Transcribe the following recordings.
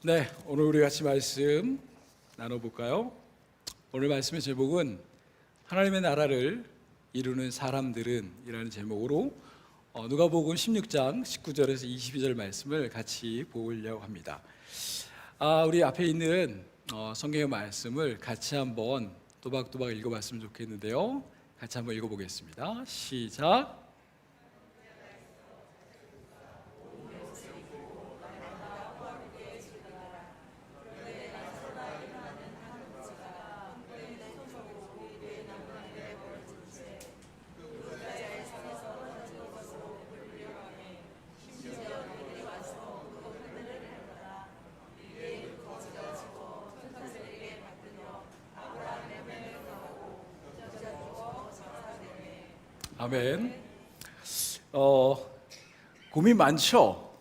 네, 오늘 우리 같이 말씀 나눠볼까요? 오늘 말씀의 제목은 하나님의 나라를 이루는 사람들은 이라는 제목으로 누가복음 16장 19절에서 22절 말씀을 같이 보려고 합니다. 우리 앞에 있는 성경의 말씀을 같이 한번 또박또박 읽어봤으면 좋겠는데요. 같이 한번 읽어보겠습니다. 시작. 아멘. 고민 많죠?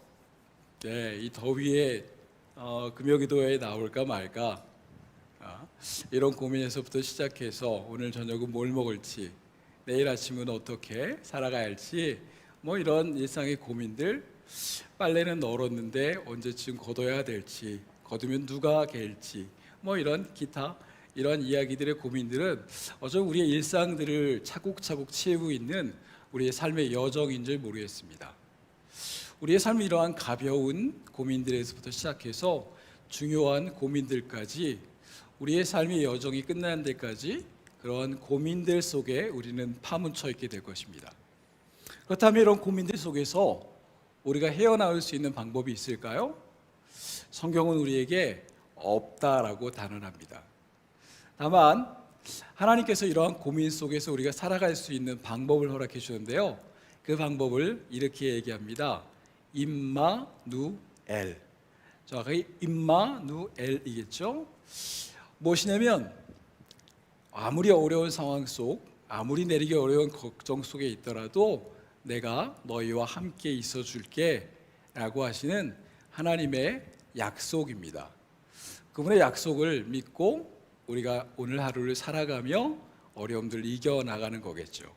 네, 이 더위에 금요기도에 나올까 말까 이런 고민에서부터 시작해서 오늘 저녁은 뭘 먹을지, 내일 아침은 어떻게 살아가야 할지, 이런 일상의 고민들, 빨래는 널었는데 언제쯤 걷어야 될지, 걷으면 누가 갤지, 이런 기타 이런 이야기들의 고민들은 어쩌면 우리의 일상들을 차곡차곡 채우고 있는 우리의 삶의 여정인 줄 모르겠습니다. 우리의 삶이 이러한 가벼운 고민들에서부터 시작해서 중요한 고민들까지 우리의 삶의 여정이 끝나는 데까지 그런 고민들 속에 우리는 파묻혀 있게 될 것입니다. 그렇다면 이런 고민들 속에서 우리가 헤어나올 수 있는 방법이 있을까요? 성경은 우리에게 없다라고 단언합니다. 다만 하나님께서 이러한 고민 속에서 우리가 살아갈 수 있는 방법을 허락해 주는데요, 그 방법을 이렇게 얘기합니다. 임마누엘. 정확하게 임마누엘이겠죠. 무엇이냐면 아무리 어려운 상황 속, 아무리 내리기 어려운 걱정 속에 있더라도 내가 너희와 함께 있어 줄게 라고 하시는 하나님의 약속입니다. 그분의 약속을 믿고 우리가 오늘 하루를 살아가며 어려움들을 이겨나가는 거겠죠.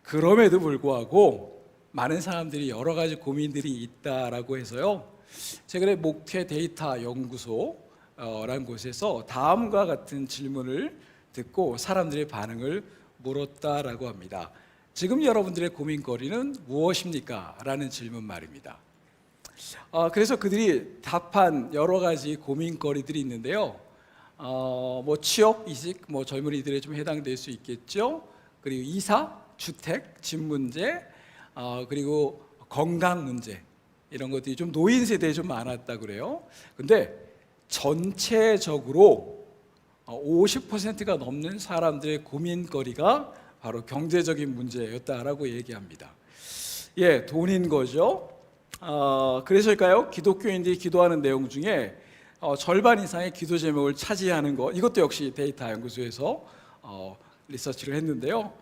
그럼에도 불구하고 많은 사람들이 여러 가지 고민들이 있다라고 해서요, 최근에 목회 데이터 연구소라는 곳에서 다음과 같은 질문을 듣고 사람들의 반응을 물었다라고 합니다. 지금 여러분들의 고민거리는 무엇입니까? 라는 질문 말입니다. 그래서 그들이 답한 여러 가지 고민거리들이 있는데요, 취업, 이직, 젊은이들에 좀 해당될 수 있겠죠. 그리고 이사, 주택, 집 문제, 그리고 건강 문제, 이런 것들이 좀 노인 세대에 좀 많았다 그래요. 근데 전체적으로 50%가 넘는 사람들의 고민거리가 바로 경제적인 문제였다라고 얘기합니다. 예, 돈인 거죠. 그래서일까요? 기독교인들이 기도하는 내용 중에 절반 이상의 기도 제목을 차지하는 것, 이것도 역시 데이터 연구소에서 리서치를 했는데요,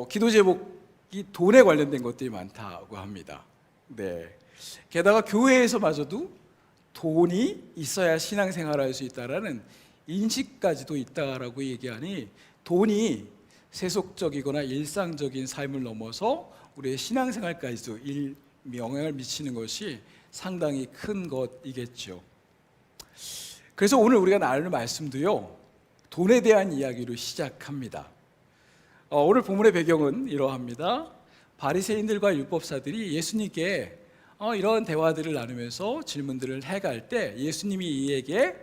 기도 제목이 돈에 관련된 것들이 많다고 합니다. 네. 게다가 교회에서마저도 돈이 있어야 신앙생활을 할 수 있다라는 인식까지도 있다라고 얘기하니 돈이 세속적이거나 일상적인 삶을 넘어서 우리의 신앙생활까지도 영향을 미치는 것이 상당히 큰 것이겠죠. 그래서 오늘 우리가 나눌 말씀도요, 돈에 대한 이야기로 시작합니다. 오늘 본문의 배경은 이러합니다. 바리새인들과 율법사들이 예수님께 이런 대화들을 나누면서 질문들을 해갈 때 예수님이 이에게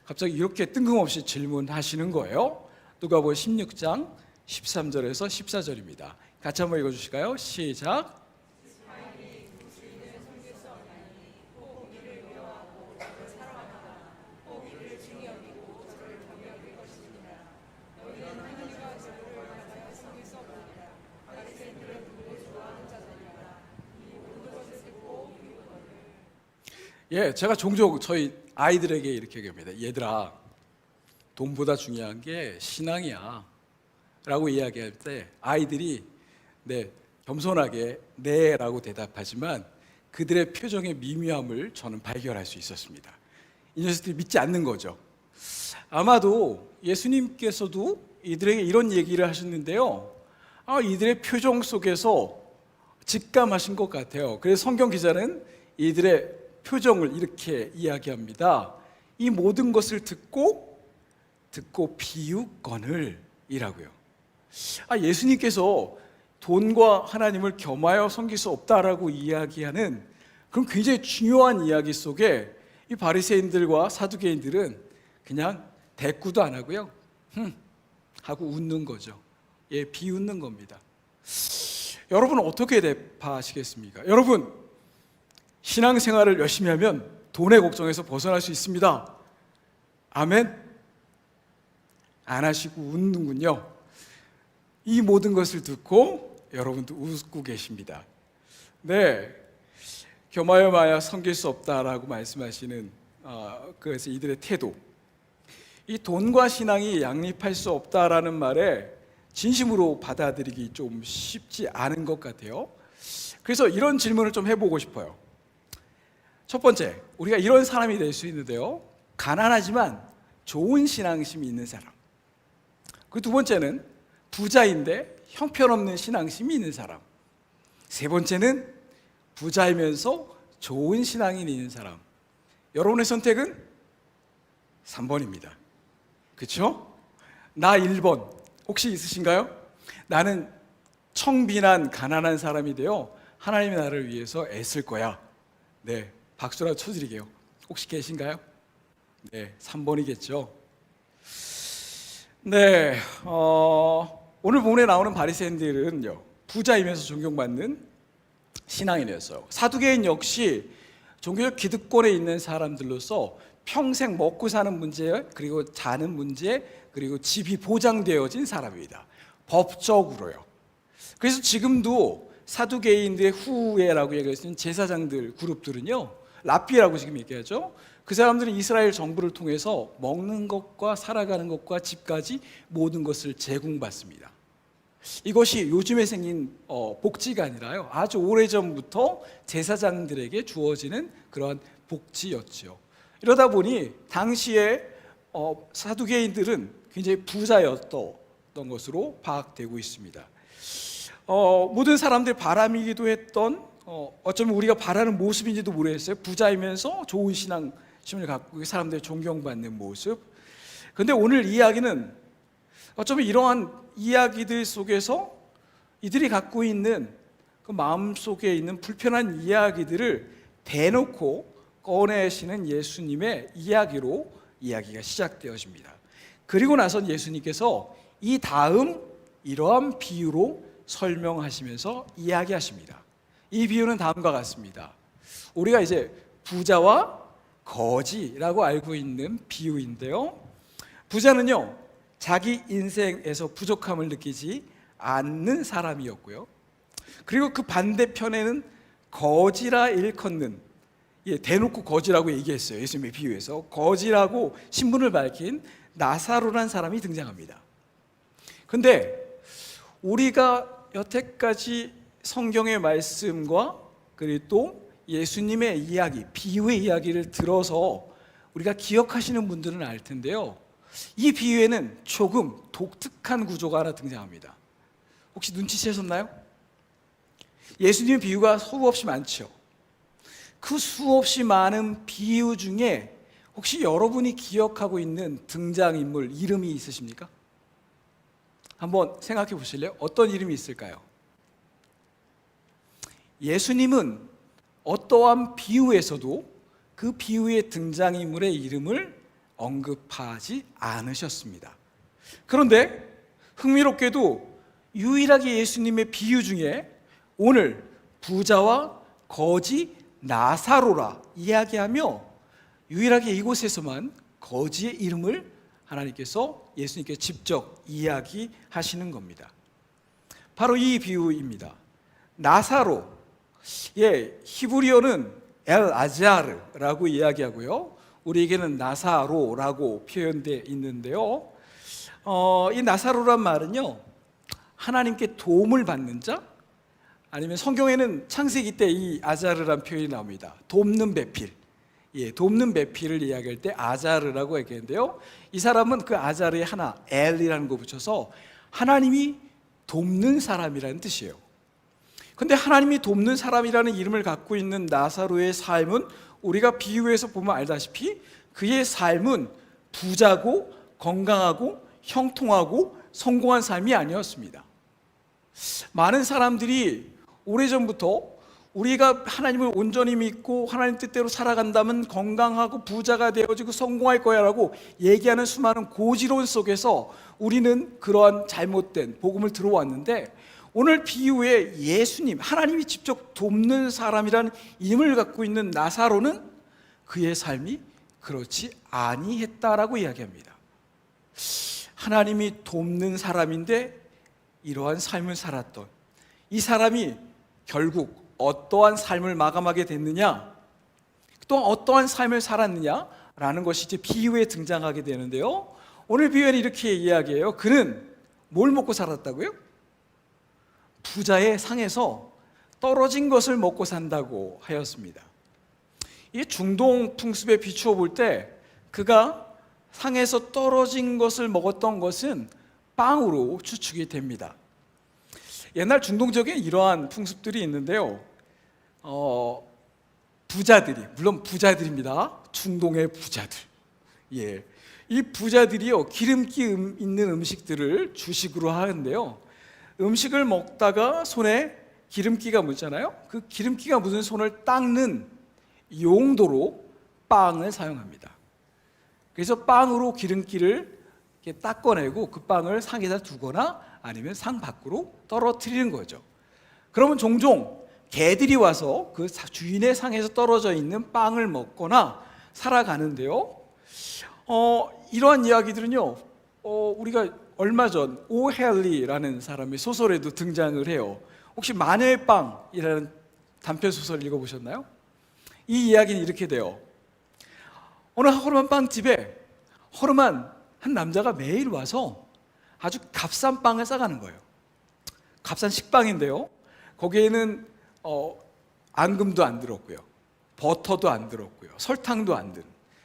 갑자기 이렇게 뜬금없이 질문하시는 거예요. 누가복음 16장 13절에서 14절입니다. 같이 한번 읽어주실까요? 시작. 예, 제가 종종 저희 아이들에게 이렇게 얘기합니다. 얘들아, 돈보다 중요한 게 신앙이야 라고 이야기할 때 아이들이 겸손하게 네 라고 대답하지만 그들의 표정의 미묘함을 저는 발견할 수 있었습니다. 이 녀석들이 믿지 않는 거죠. 아마도 예수님께서도 이들에게 이런 얘기를 하셨는데요, 이들의 표정 속에서 직감하신 것 같아요. 그래서 성경 기자는 이들의 표정을 이렇게 이야기합니다. 이 모든 것을 듣고 비웃거늘 이라고요. 예수님께서 돈과 하나님을 겸하여 섬길 수 없다라고 이야기하는 그런 굉장히 중요한 이야기 속에 이 바리새인들과 사두개인들은 그냥 대꾸도 안 하고요, 하고 웃는 거죠. 비웃는 겁니다. 여러분은 어떻게 대파하시겠습니까? 여러분, 신앙생활을 열심히 하면 돈의 걱정에서 벗어날 수 있습니다. 아멘? 안 하시고 웃는군요. 이 모든 것을 듣고 여러분도 웃고 계십니다. 네, 겸하여 마야 섬길 수 없다라고 말씀하시는 그래서 이들의 태도, 이 돈과 신앙이 양립할 수 없다라는 말에 진심으로 받아들이기 좀 쉽지 않은 것 같아요. 그래서 이런 질문을 좀 해보고 싶어요. 첫 번째, 우리가 이런 사람이 될 수 있는데요, 가난하지만 좋은 신앙심이 있는 사람. 그 두 번째는 부자인데 형편없는 신앙심이 있는 사람. 세 번째는 부자이면서 좋은 신앙이 있는 사람. 여러분의 선택은 3번입니다. 그렇죠? 나 1번 혹시 있으신가요? 나는 청빈한 가난한 사람이 되어 하나님이 나를 위해서 애쓸 거야. 네, 박수라도 쳐드릴게요. 혹시 계신가요? 네, 3번이겠죠. 네, 오늘 본문에 나오는 바리새인들은요, 부자이면서 존경받는 신앙인이었어요. 사두개인 역시 종교적 기득권에 있는 사람들로서 평생 먹고 사는 문제, 그리고 자는 문제, 그리고 집이 보장되어진 사람입니다. 법적으로요. 그래서 지금도 사두개인들의 후예라고 얘기하시는 제사장들 그룹들은요, 랍비라고 지금 얘기하죠. 그 사람들은 이스라엘 정부를 통해서 먹는 것과 살아가는 것과 집까지 모든 것을 제공받습니다. 이것이 요즘에 생긴 복지가 아니라요, 아주 오래전부터 제사장들에게 주어지는 그러한 복지였죠. 이러다 보니 당시에 사두개인들은 굉장히 부자였던 것으로 파악되고 있습니다. 모든 사람들이 바람이기도 했던, 어쩌면 우리가 바라는 모습인지도 모르겠어요. 부자이면서 좋은 신앙심을 갖고 사람들이 존경받는 모습. 그런데 오늘 이야기는 어쩌면 이러한 이야기들 속에서 이들이 갖고 있는 그 마음속에 있는 불편한 이야기들을 대놓고 꺼내시는 예수님의 이야기로 이야기가 시작되어집니다. 그리고 나선 예수님께서 이 다음 이러한 비유로 설명하시면서 이야기하십니다. 이 비유는 다음과 같습니다. 우리가 이제 부자와 거지라고 알고 있는 비유인데요, 부자는요, 자기 인생에서 부족함을 느끼지 않는 사람이었고요, 그리고 그 반대편에는 거지라 일컫는, 대놓고 거지라고 얘기했어요. 예수님의 비유에서 거지라고 신분을 밝힌 나사로라는 사람이 등장합니다. 근데 우리가 여태까지 성경의 말씀과 그리고 또 예수님의 이야기, 비유의 이야기를 들어서 우리가 기억하시는 분들은 알 텐데요, 이 비유에는 조금 독특한 구조가 하나 등장합니다. 혹시 눈치채셨나요? 예수님의 비유가 수없이 많죠. 그 수없이 많은 비유 중에 혹시 여러분이 기억하고 있는 등장인물 이름이 있으십니까? 한번 생각해 보실래요? 어떤 이름이 있을까요? 예수님은 어떠한 비유에서도 그 비유의 등장인물의 이름을 언급하지 않으셨습니다. 그런데 흥미롭게도 유일하게 예수님의 비유 중에 오늘 부자와 거지 나사로라 이야기하며 유일하게 이곳에서만 거지의 이름을 하나님께서, 예수님께서 직접 이야기하시는 겁니다. 바로 이 비유입니다. 나사로, 히브리어는 엘 아자르라고 이야기하고요, 우리에게는 나사로라고 표현되어 있는데요, 이 나사로란 말은요, 하나님께 도움을 받는 자, 아니면 성경에는 창세기 때 이 아자르란 표현이 나옵니다. 돕는 배필, 돕는 배필을 이야기할 때 아자르라고 얘기하는데요, 이 사람은 그 아자르에 하나 엘이라는 거 붙여서 하나님이 돕는 사람이라는 뜻이에요. 근데 하나님이 돕는 사람이라는 이름을 갖고 있는 나사로의 삶은 우리가 비유해서 보면 알다시피 그의 삶은 부자고 건강하고 형통하고 성공한 삶이 아니었습니다. 많은 사람들이 오래전부터 우리가 하나님을 온전히 믿고 하나님 뜻대로 살아간다면 건강하고 부자가 되어지고 성공할 거야 라고 얘기하는 수많은 고지론 속에서 우리는 그러한 잘못된 복음을 들어왔는데, 오늘 비유의 예수님, 하나님이 직접 돕는 사람이라는 이름을 갖고 있는 나사로는 그의 삶이 그렇지 아니했다라고 이야기합니다. 하나님이 돕는 사람인데 이러한 삶을 살았던 이 사람이 결국 어떠한 삶을 마감하게 됐느냐, 또한 어떠한 삶을 살았느냐라는 것이 이제 비유에 등장하게 되는데요, 오늘 비유는 이렇게 이야기해요. 그는 뭘 먹고 살았다고요? 부자의 상에서 떨어진 것을 먹고 산다고 하였습니다. 이 중동 풍습에 비추어 볼 때 그가 상에서 떨어진 것을 먹었던 것은 빵으로 추측이 됩니다. 옛날 중동 지역에 이러한 풍습들이 있는데요, 부자들이, 물론 부자들입니다. 중동의 부자들. 예, 이 부자들이요, 기름기 있는 음식들을 주식으로 하는데요, 음식을 먹다가 손에 기름기가 묻잖아요. 그 기름기가 묻은 손을 닦는 용도로 빵을 사용합니다. 그래서 빵으로 기름기를 이렇게 닦아내고 그 빵을 상에다 두거나 아니면 상 밖으로 떨어뜨리는 거죠. 그러면 종종 개들이 와서 그 주인의 상에서 떨어져 있는 빵을 먹거나 살아가는데요, 이러한 이야기들은요, 우리가 얼마 전 오헬리라는 사람의 소설에도 등장을 해요. 혹시 마녀의 빵이라는 단편 소설 읽어보셨나요? 이 이야기는 이렇게 돼요. 어느 허름한 빵집에 허름한 한 남자가 매일 와서 아주 값싼 빵을 싸가는 거예요. 값싼 식빵인데요, 거기에는 앙금도 안 들었고요, 버터도 안 들었고요, 설탕도 안 든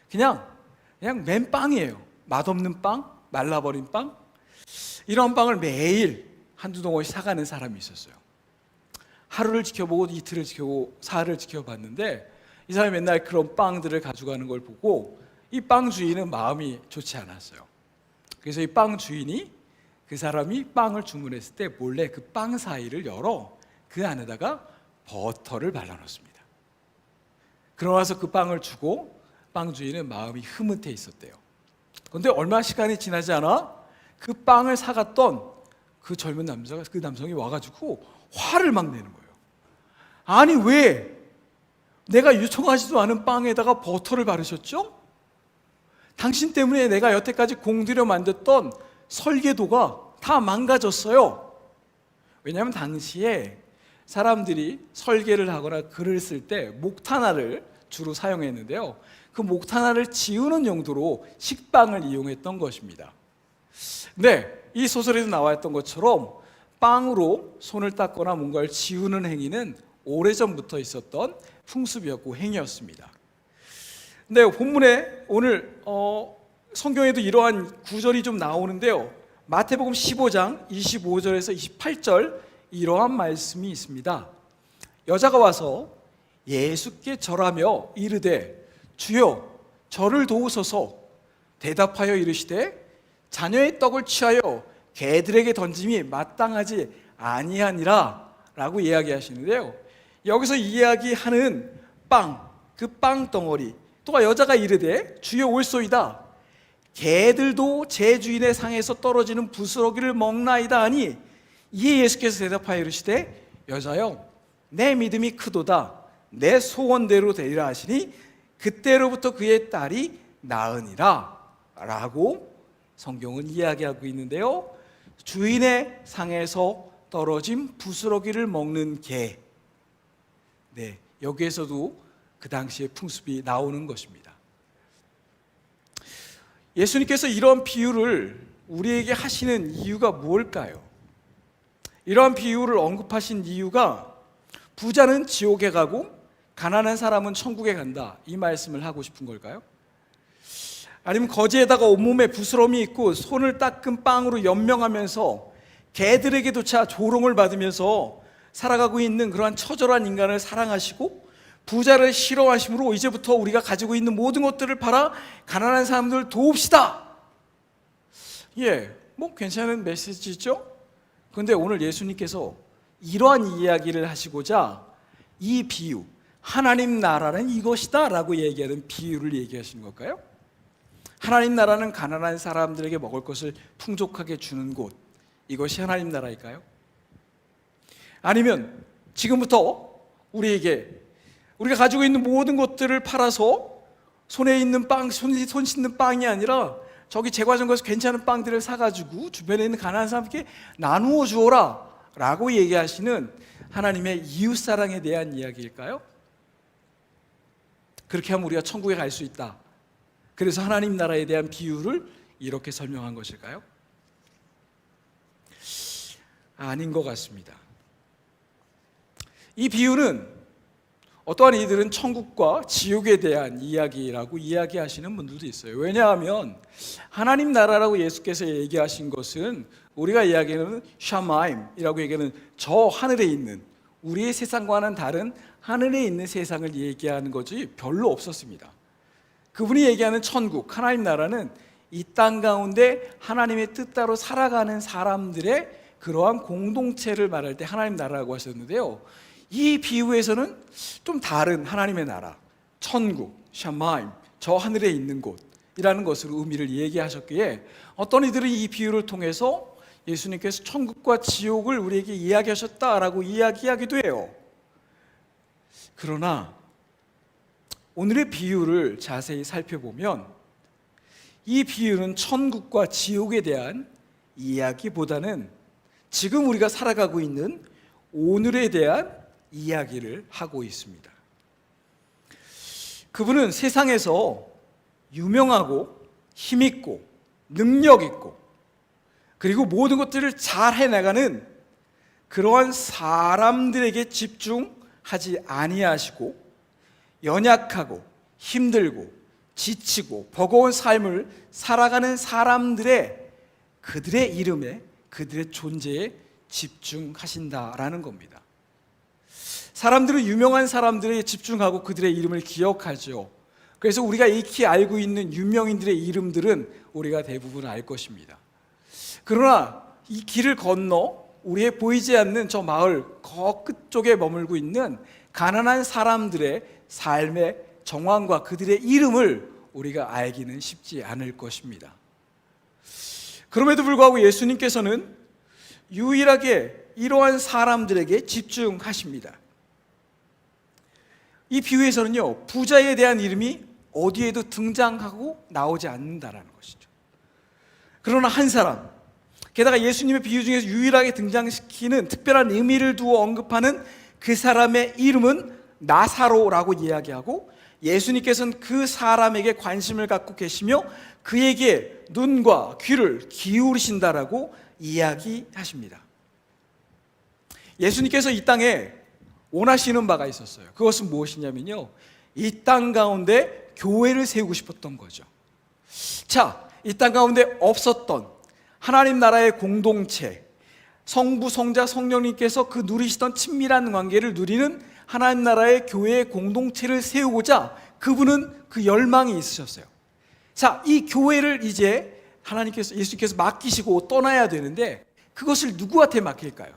그냥 맨빵이에요. 맛없는 빵, 말라버린 빵. 이런 빵을 매일 한두 덩어리 사가는 사람이 있었어요. 하루를 지켜보고 이틀을 지켜보고 사흘을 지켜봤는데 이 사람이 맨날 그런 빵들을 가져가는 걸 보고 이 빵 주인은 마음이 좋지 않았어요. 그래서 이 빵 주인이 그 사람이 빵을 주문했을 때 몰래 그 빵 사이를 열어 그 안에다가 버터를 발라놓습니다. 그러고 나서 그 빵을 주고 빵 주인은 마음이 흐뭇해 있었대요. 그런데 얼마 시간이 지나지 않아 그 빵을 사갔던 그 젊은 남자가, 그 남성이 와가지고 화를 막 내는 거예요. 아니, 왜 내가 요청하지도 않은 빵에다가 버터를 바르셨죠? 당신 때문에 내가 여태까지 공들여 만들었던 설계도가 다 망가졌어요. 왜냐하면 당시에 사람들이 설계를 하거나 글을 쓸 때 목탄화를 주로 사용했는데요, 그 목탄화를 지우는 용도로 식빵을 이용했던 것입니다. 네, 이 소설에도 나왔던 것처럼 빵으로 손을 닦거나 뭔가를 지우는 행위는 오래전부터 있었던 풍습이었고 행위였습니다. 네, 본문에 오늘 성경에도 이러한 구절이 좀 나오는데요, 마태복음 15장 25절에서 28절 이러한 말씀이 있습니다. 여자가 와서 예수께 절하며 이르되 주여 저를 도우소서. 대답하여 이르시되 자녀의 떡을 취하여 개들에게 던짐이 마땅하지 아니하니라 라고 이야기하시는데요, 여기서 이야기하는 빵, 그 빵 덩어리, 또 여자가 이르되 주여 올소이다. 개들도 제 주인의 상에서 떨어지는 부스러기를 먹나이다 하니, 이에 예수께서 대답하여 이르시되 여자여 내 믿음이 크도다. 내 소원대로 되리라 하시니 그때로부터 그의 딸이 나으니라 라고 성경은 이야기하고 있는데요, 주인의 상에서 떨어진 부스러기를 먹는 개, 네, 여기에서도 그 당시의 풍습이 나오는 것입니다. 예수님께서 이런 비유를 우리에게 하시는 이유가 뭘까요? 이러한 비유를 언급하신 이유가 부자는 지옥에 가고 가난한 사람은 천국에 간다, 이 말씀을 하고 싶은 걸까요? 아니면 거지에다가 온몸에 부스럼이 있고 손을 닦은 빵으로 연명하면서 개들에게조차 조롱을 받으면서 살아가고 있는 그러한 처절한 인간을 사랑하시고 부자를 싫어하심으로 이제부터 우리가 가지고 있는 모든 것들을 팔아 가난한 사람들을 도웁시다. 괜찮은 메시지죠? 그런데 오늘 예수님께서 이러한 이야기를 하시고자 이 비유, 하나님 나라는 이것이다 라고 얘기하는 비유를 얘기하시는 걸까요? 하나님 나라는 가난한 사람들에게 먹을 것을 풍족하게 주는 곳, 이것이 하나님 나라일까요? 아니면 지금부터 우리가 가지고 있는 모든 것들을 팔아서 손에 있는 빵, 손 씻는 빵이 아니라 저기 제과점에서 괜찮은 빵들을 사가지고 주변에 있는 가난한 사람에게 나누어 주어라 라고 얘기하시는 하나님의 이웃사랑에 대한 이야기일까요? 그렇게 하면 우리가 천국에 갈 수 있다. 그래서 하나님 나라에 대한 비유를 이렇게 설명한 것일까요? 아닌 것 같습니다. 이 비유는 어떠한 이들은 천국과 지옥에 대한 이야기라고 이야기하시는 분들도 있어요. 왜냐하면 하나님 나라라고 예수께서 얘기하신 것은 우리가 이야기하는 샤마임이라고 얘기하는 저 하늘에 있는 우리의 세상과는 다른 하늘에 있는 세상을 얘기하는 것이 별로 없었습니다. 그분이 얘기하는 천국, 하나님 나라는 이 땅 가운데 하나님의 뜻대로 살아가는 사람들의 그러한 공동체를 말할 때 하나님 나라라고 하셨는데요, 이 비유에서는 좀 다른 하나님의 나라, 천국, 샤마임, 저 하늘에 있는 곳이라는 것으로 의미를 얘기하셨기에 어떤 이들은 이 비유를 통해서 예수님께서 천국과 지옥을 우리에게 이야기하셨다라고 이야기하기도 해요. 그러나 오늘의 비유를 자세히 살펴보면 이 비유는 천국과 지옥에 대한 이야기보다는 지금 우리가 살아가고 있는 오늘에 대한 이야기를 하고 있습니다. 그분은 세상에서 유명하고 힘있고 능력있고 그리고 모든 것들을 잘 해나가는 그러한 사람들에게 집중하지 아니하시고 연약하고 힘들고 지치고 버거운 삶을 살아가는 그들의 이름에, 그들의 존재에 집중하신다라는 겁니다. 사람들은 유명한 사람들에 집중하고 그들의 이름을 기억하죠. 그래서 우리가 익히 알고 있는 유명인들의 이름들은 우리가 대부분 알 것입니다. 그러나 이 길을 건너 우리의 보이지 않는 저 마을 끝쪽에 머물고 있는 가난한 사람들의 삶의 정황과 그들의 이름을 우리가 알기는 쉽지 않을 것입니다. 그럼에도 불구하고 예수님께서는 유일하게 이러한 사람들에게 집중하십니다. 이 비유에서는요, 부자에 대한 이름이 어디에도 등장하고 나오지 않는다라는 것이죠. 그러나 한 사람, 게다가 예수님의 비유 중에서 유일하게 등장시키는 특별한 의미를 두어 언급하는 그 사람의 이름은 나사로라고 이야기하고 예수님께서는 그 사람에게 관심을 갖고 계시며 그에게 눈과 귀를 기울이신다라고 이야기하십니다. 예수님께서 이 땅에 원하시는 바가 있었어요. 그것은 무엇이냐면요, 이 땅 가운데 교회를 세우고 싶었던 거죠. 자, 이 땅 가운데 없었던 하나님 나라의 공동체, 성부, 성자, 성령님께서 그 누리시던 친밀한 관계를 누리는 하나님 나라의 교회의 공동체를 세우고자 그분은 그 열망이 있으셨어요. 자, 이 교회를 이제 예수님께서 맡기시고 떠나야 되는데 그것을 누구한테 맡길까요?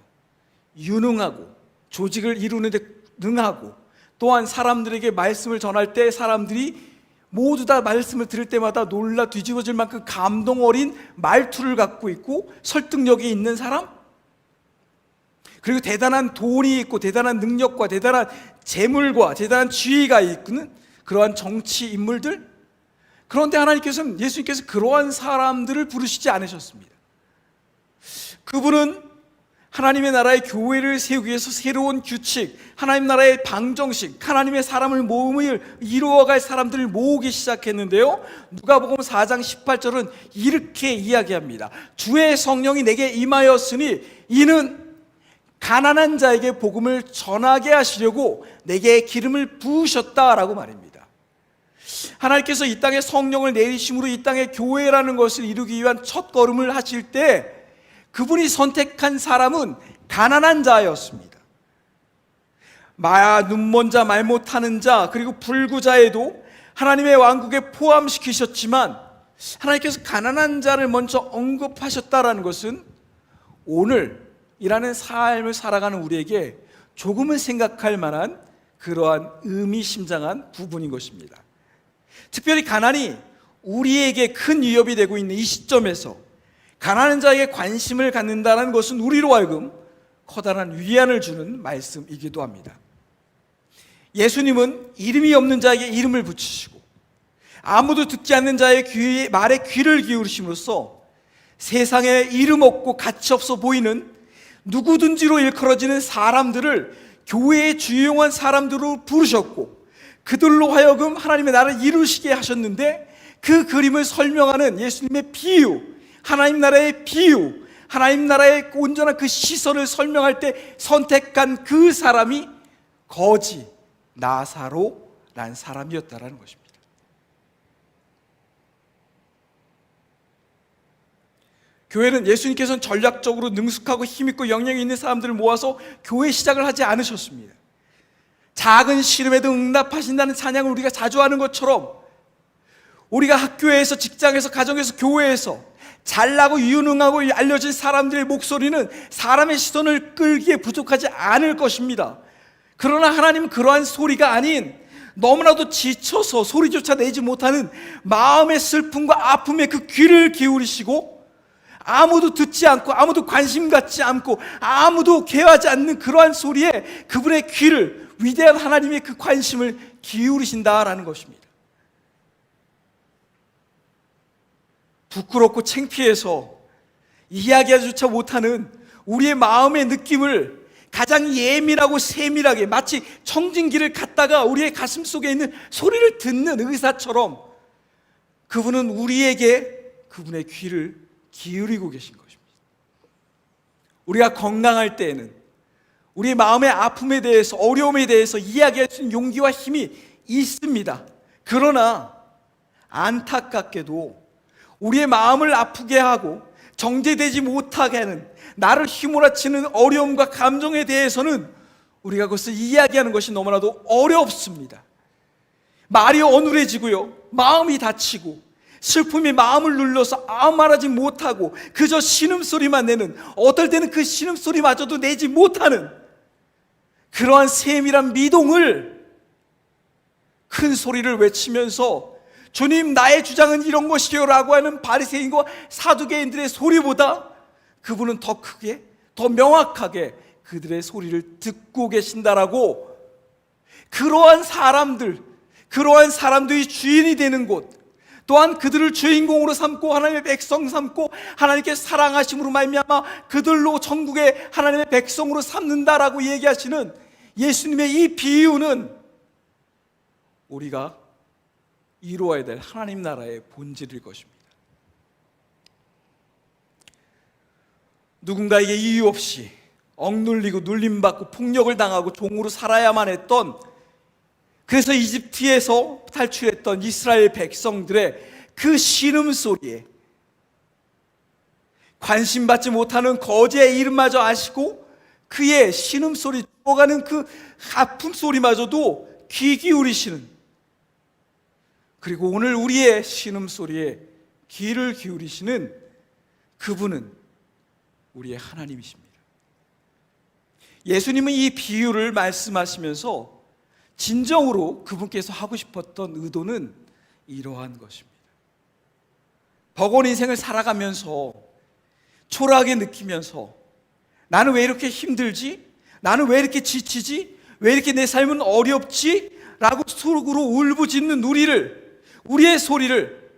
유능하고 조직을 이루는 데 능하고 또한 사람들에게 말씀을 전할 때 사람들이 모두 다 말씀을 들을 때마다 놀라 뒤집어질 만큼 감동 어린 말투를 갖고 있고 설득력이 있는 사람, 그리고 대단한 돈이 있고 대단한 능력과 대단한 재물과 대단한 지위가 있는 그러한 정치 인물들. 그런데 예수님께서 그러한 사람들을 부르시지 않으셨습니다. 그분은 하나님의 나라의 교회를 세우기 위해서 새로운 규칙, 하나님 나라의 방정식, 하나님의 사람을 이루어갈 사람들을 모으기 시작했는데요, 누가복음 4장 18절은 이렇게 이야기합니다. 주의 성령이 내게 임하였으니 이는 가난한 자에게 복음을 전하게 하시려고 내게 기름을 부으셨다라고 말입니다. 하나님께서 이 땅에 성령을 내리심으로 이 땅에 교회라는 것을 이루기 위한 첫 걸음을 하실 때 그분이 선택한 사람은 가난한 자였습니다. 눈먼 자, 말 못하는 자, 그리고 불구자에도 하나님의 왕국에 포함시키셨지만 하나님께서 가난한 자를 먼저 언급하셨다라는 것은 오늘이라는 삶을 살아가는 우리에게 조금은 생각할 만한 그러한 의미심장한 부분인 것입니다. 특별히 가난이 우리에게 큰 위협이 되고 있는 이 시점에서 가난한 자에게 관심을 갖는다는 것은 우리로 하여금 커다란 위안을 주는 말씀이기도 합니다. 예수님은 이름이 없는 자에게 이름을 붙이시고 아무도 듣지 않는 자의 말에 귀를 기울이심으로써 세상에 이름 없고 가치 없어 보이는 누구든지로 일컬어지는 사람들을 교회의 주요한 사람들로 부르셨고 그들로 하여금 하나님의 나라를 이루시게 하셨는데, 그 그림을 설명하는 예수님의 비유, 하나님 나라의 비유, 하나님 나라의 온전한 그 시선을 설명할 때 선택한 그 사람이 거지 나사로라는 사람이었다라는 것입니다. 교회는 예수님께서는 전략적으로 능숙하고 힘있고 영향이 있는 사람들을 모아서 교회 시작을 하지 않으셨습니다. 작은 시름에도 응답하신다는 찬양을 우리가 자주 하는 것처럼 우리가 학교에서, 직장에서, 가정에서, 교회에서 잘나고 유능하고 알려진 사람들의 목소리는 사람의 시선을 끌기에 부족하지 않을 것입니다. 그러나 하나님은 그러한 소리가 아닌 너무나도 지쳐서 소리조차 내지 못하는 마음의 슬픔과 아픔에 그 귀를 기울이시고 아무도 듣지 않고 아무도 관심 갖지 않고 아무도 개화하지 않는 그러한 소리에 그분의 귀를, 위대한 하나님의 그 관심을 기울이신다라는 것입니다. 부끄럽고 창피해서 이야기하지조차 못하는 우리의 마음의 느낌을 가장 예민하고 세밀하게 마치 청진기를 갖다가 우리의 가슴 속에 있는 소리를 듣는 의사처럼 그분은 우리에게 그분의 귀를 기울이고 계신 것입니다. 우리가 건강할 때에는 우리의 마음의 아픔에 대해서, 어려움에 대해서 이야기할 수 있는 용기와 힘이 있습니다. 그러나 안타깝게도 우리의 마음을 아프게 하고 정제되지 못하게 하는, 나를 휘몰아치는 어려움과 감정에 대해서는 우리가 그것을 이야기하는 것이 너무나도 어렵습니다. 말이 어눌해지고요, 마음이 다치고 슬픔이 마음을 눌러서 아무 말하지 못하고 그저 신음소리만 내는, 어떨 때는 그 신음소리마저도 내지 못하는 그러한 세밀한 미동을 큰 소리를 외치면서 주님, 나의 주장은 이런 것이요 라고 하는 바리새인과 사두개인들의 소리보다 그분은 더 크게, 더 명확하게 그들의 소리를 듣고 계신다라고, 그러한 사람들이 주인이 되는 곳, 또한 그들을 주인공으로 삼고 하나님의 백성 삼고 하나님께 사랑하심으로 말미암아 그들로 천국의 하나님의 백성으로 삼는다라고 얘기하시는 예수님의 이 비유는 우리가 이루어야 될 하나님 나라의 본질일 것입니다. 누군가에게 이유 없이 억눌리고 눌림받고 폭력을 당하고 종으로 살아야만 했던, 그래서 이집트에서 탈출했던 이스라엘 백성들의 그 신음소리에 관심받지 못하는 거지의 이름마저 아시고 그의 신음소리, 죽어가는 그 아픔 소리마저도 귀 기울이시는, 그리고 오늘 우리의 신음소리에 귀를 기울이시는 그분은 우리의 하나님이십니다. 예수님은 이 비유를 말씀하시면서 진정으로 그분께서 하고 싶었던 의도는 이러한 것입니다. 버거운 인생을 살아가면서 초라하게 느끼면서 나는 왜 이렇게 힘들지? 나는 왜 이렇게 지치지? 왜 이렇게 내 삶은 어렵지? 라고 속으로 울부짖는 우리의 소리를,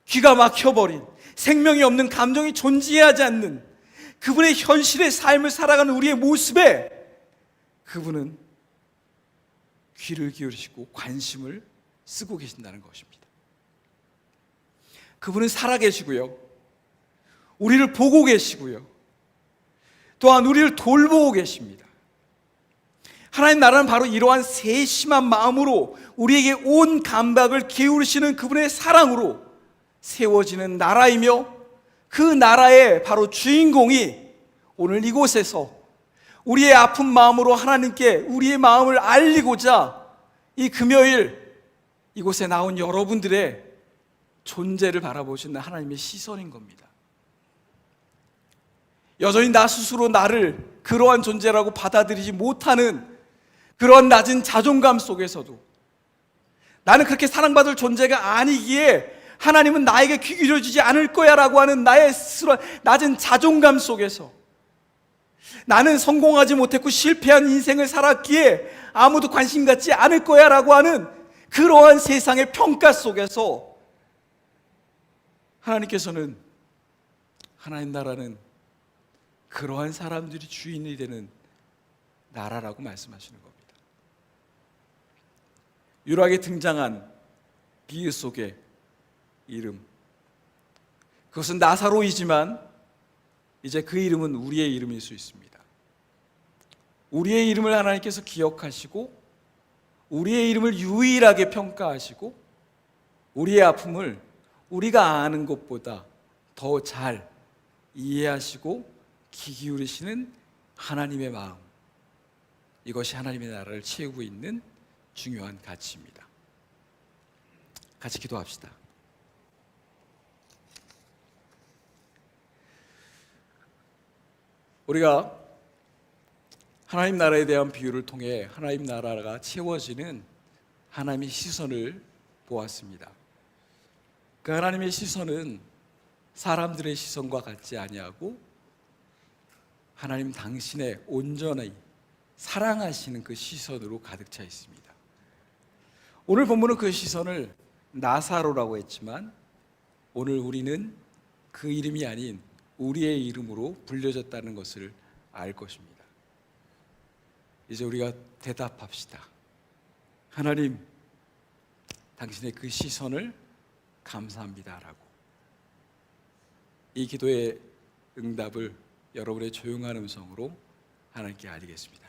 귀가 막혀버린, 생명이 없는, 감정이 존재하지 않는 그분의 현실의 삶을 살아가는 우리의 모습에 그분은 귀를 기울이시고 관심을 쓰고 계신다는 것입니다. 그분은 살아계시고요, 우리를 보고 계시고요, 또한 우리를 돌보고 계십니다. 하나님 나라는 바로 이러한 세심한 마음으로 우리에게 온 감각을 기울이시는 그분의 사랑으로 세워지는 나라이며, 그 나라의 바로 주인공이 오늘 이곳에서 우리의 아픈 마음으로 하나님께 우리의 마음을 알리고자 이 금요일 이곳에 나온 여러분들의 존재를 바라보시는 하나님의 시선인 겁니다. 여전히 나 스스로 나를 그러한 존재라고 받아들이지 못하는 그런 낮은 자존감 속에서도 나는 그렇게 사랑받을 존재가 아니기에 하나님은 나에게 귀 기울여주지 않을 거야 라고 하는 나의 스스로 낮은 자존감 속에서 나는 성공하지 못했고 실패한 인생을 살았기에 아무도 관심 갖지 않을 거야 라고 하는 그러한 세상의 평가 속에서 하나님께서는 하나님 나라는 그러한 사람들이 주인이 되는 나라라고 말씀하시는 겁니다. 유락에 등장한 비유 속의 이름, 그것은 나사로이지만 이제 그 이름은 우리의 이름일 수 있습니다. 우리의 이름을 하나님께서 기억하시고 우리의 이름을 유일하게 평가하시고 우리의 아픔을 우리가 아는 것보다 더 잘 이해하시고 귀 기울이시는 하나님의 마음, 이것이 하나님의 나라를 채우고 있는 중요한 가치입니다. 같이 기도합시다. 우리가 하나님 나라에 대한 비유를 통해 하나님 나라가 채워지는 하나님의 시선을 보았습니다. 그 하나님의 시선은 사람들의 시선과 같지 아니하고 하나님 당신의 온전히 사랑하시는 그 시선으로 가득 차 있습니다. 오늘 본문은 그 시선을 나사로라고 했지만 오늘 우리는 그 이름이 아닌 우리의 이름으로 불려졌다는 것을 알 것입니다. 이제 우리가 대답합시다. 하나님, 당신의 그 시선을 감사합니다라고. 이 기도의 응답을 여러분의 조용한 음성으로 하나님께 알리겠습니다.